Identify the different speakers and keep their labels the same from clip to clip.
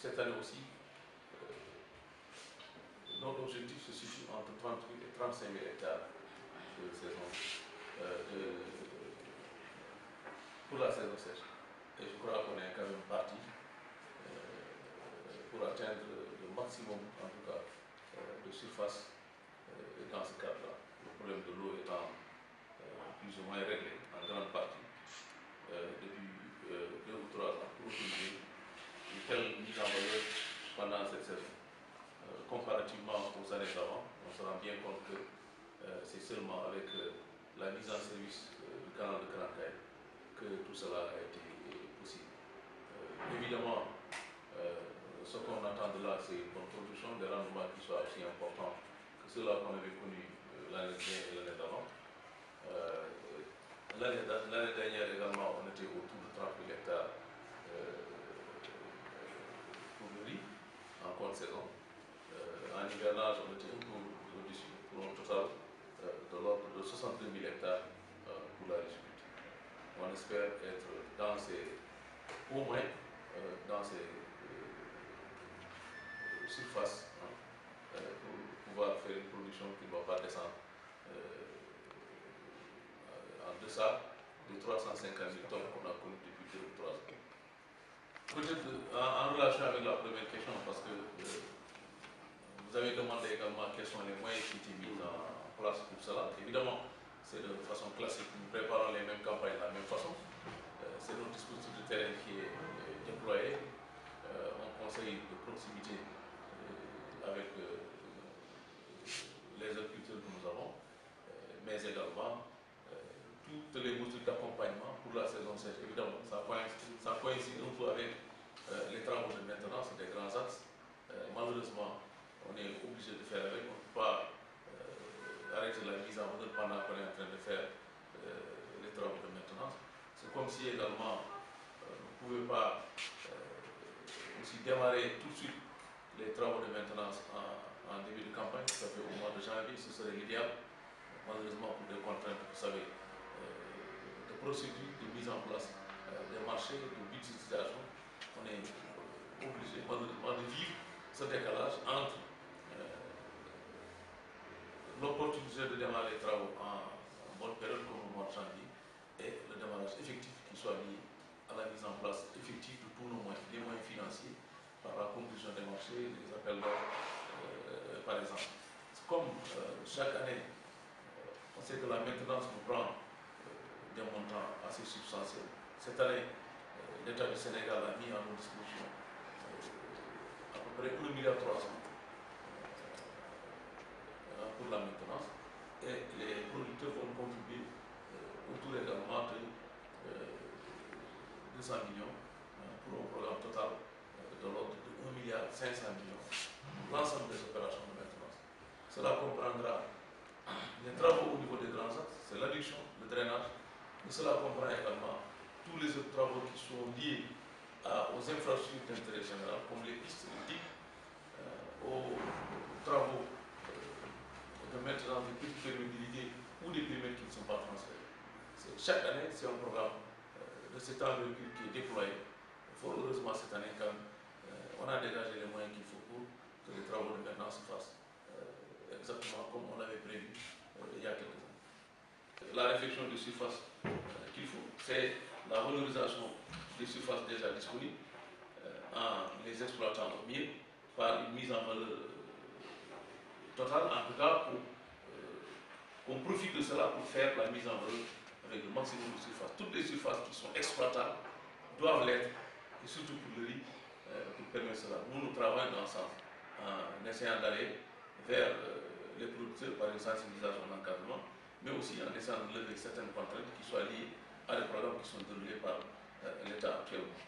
Speaker 1: cette année aussi, notre objectif se situe entre 38 et 35 000 hectares de saison, pour la saison sèche. Et je crois qu'on est quand même parti pour atteindre le maximum, en tout cas, de surface dans ce cadre-là. Le problème de l'eau étant plus ou moins réglé en grande partie depuis 2 ou 3 ans pour utiliser une telle mise en valeur pendant cette saison. Comparativement aux années d'avant, on se rend bien compte que c'est seulement avec la mise en service du canal de Grand-Caille que tout cela a été possible. Évidemment, ce qu'on attend de là, c'est une bonne production, des rendements qui soient aussi importants que ceux-là qu'on avait connus l'année dernière et l'année d'avant. L'année dernière également, on était autour de 30 000 hectares pour le riz en compte saison. En hivernage, on était un peu au-dessus, pour un total de l'ordre de 62 000 hectares pour la riziculture. On espère être dans ces, au moins dans ces surfaces pour pouvoir faire une production qui ne va pas descendre en deçà des 350 000 tonnes qu'on a connues depuis 2 ou 3 ans. Peut-être en relation avec la première question, parce que vous avez demandé également quels sont les moyens qui étaient mis en place pour cela. Évidemment, c'est de façon classique, nous préparons les mêmes campagnes de la même façon. C'est notre dispositif de terrain qui est déployé, un conseil de proximité avec les agriculteurs que nous avons, mais également toutes les mesures d'accompagnement pour la saison sèche. Évidemment, ça coïncide un peu avec les travaux de maintenance des grands axes. Malheureusement, on est obligé de faire avec, on ne peut pas arrêter la mise en œuvre pendant qu'on est en train de faire les travaux de maintenance. C'est comme si également on ne pouvait pas aussi démarrer tout de suite les travaux de maintenance en début de campagne, ça fait au mois de janvier, ce serait l'idéal. Malheureusement, pour des contraintes, vous savez, de procédures, de mise en place des marchés, de budgétisation, on est obligé malheureusement de vivre ce décalage entre l'opportunité de démarrer les travaux en bonne période comme au mois de janvier et le démarrage effectif qui soit lié à la mise en place effective de tous nos moyens, les moyens financiers, par la conclusion des marchés, les appels d'offres, par exemple. Comme chaque année, on sait que la maintenance nous prend des montants assez substantiels. Cette année, l'État du Sénégal a mis à nos dispositions à peu près 1,3 milliard pour la maintenance et les producteurs vont contribuer autour également de 200 millions pour un programme total de l'ordre de 1,5 milliard pour l'ensemble des opérations de maintenance. Cela comprendra les travaux au niveau des grands axes, c'est l'adduction, le drainage, mais cela comprend également tous les autres travaux qui sont liés aux infrastructures d'intérêt général, comme les pistes, les digues, aux travaux de maintenance des petites périmètres ou des périmètres qui ne sont pas transférés. Chaque année, c'est un programme de cet envergure qui est déployé. Fort heureusement, cette année, quand même, on a dégagé les moyens qu'il faut pour que les travaux de maintenance se fassent exactement comme on l'avait prévu il y a quelques années. La réflexion de surface qu'il faut, c'est la valorisation des surfaces déjà disponibles en les exploitant au mieux par une mise en valeur totale, en tout cas pour qu'on profite de cela pour faire la mise en valeur avec le maximum de surface. Toutes les surfaces qui sont exploitables doivent l'être, et surtout pour le riz, pour permettre cela. Nous travaillons dans ce sens, en essayant d'aller vers les producteurs par une sensibilisation d'encadrement, mais aussi en essayant de lever certaines contraintes qui soient liées à des programmes qui sont déroulés par l'État actuellement.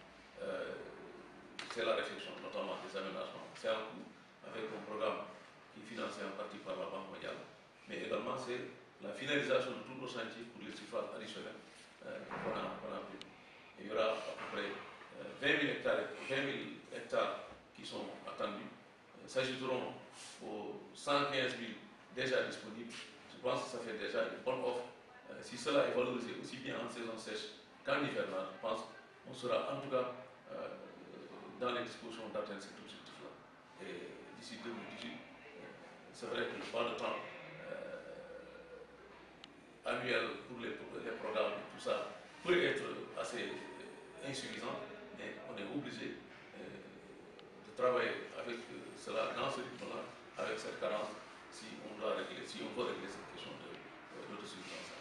Speaker 1: C'est la réflexion, notamment des aménagements. C'est un coût avec un programme qui est financé en partie par la Banque mondiale, mais également c'est la finalisation de tous nos chantiers pour les surfaces additionnelles qu'on a prévues. Il y aura à peu près 20 000 hectares qui sont attendus, s'ajouteront aux 115 000 déjà disponibles. Je pense que ça fait déjà une bonne offre. Si cela est valorisé aussi bien en saison sèche qu'en hivernage, je pense qu'on sera en tout cas dans les dispositions d'atteindre cet objectif-là. Et d'ici 2018, c'est vrai que le plan de temps annuel pour les programmes et tout ça peut être assez insuffisant, mais on est obligé de travailler avec cela, dans ce rythme-là, avec cette cadence, si on veut régler cette question de l'autosuffisance.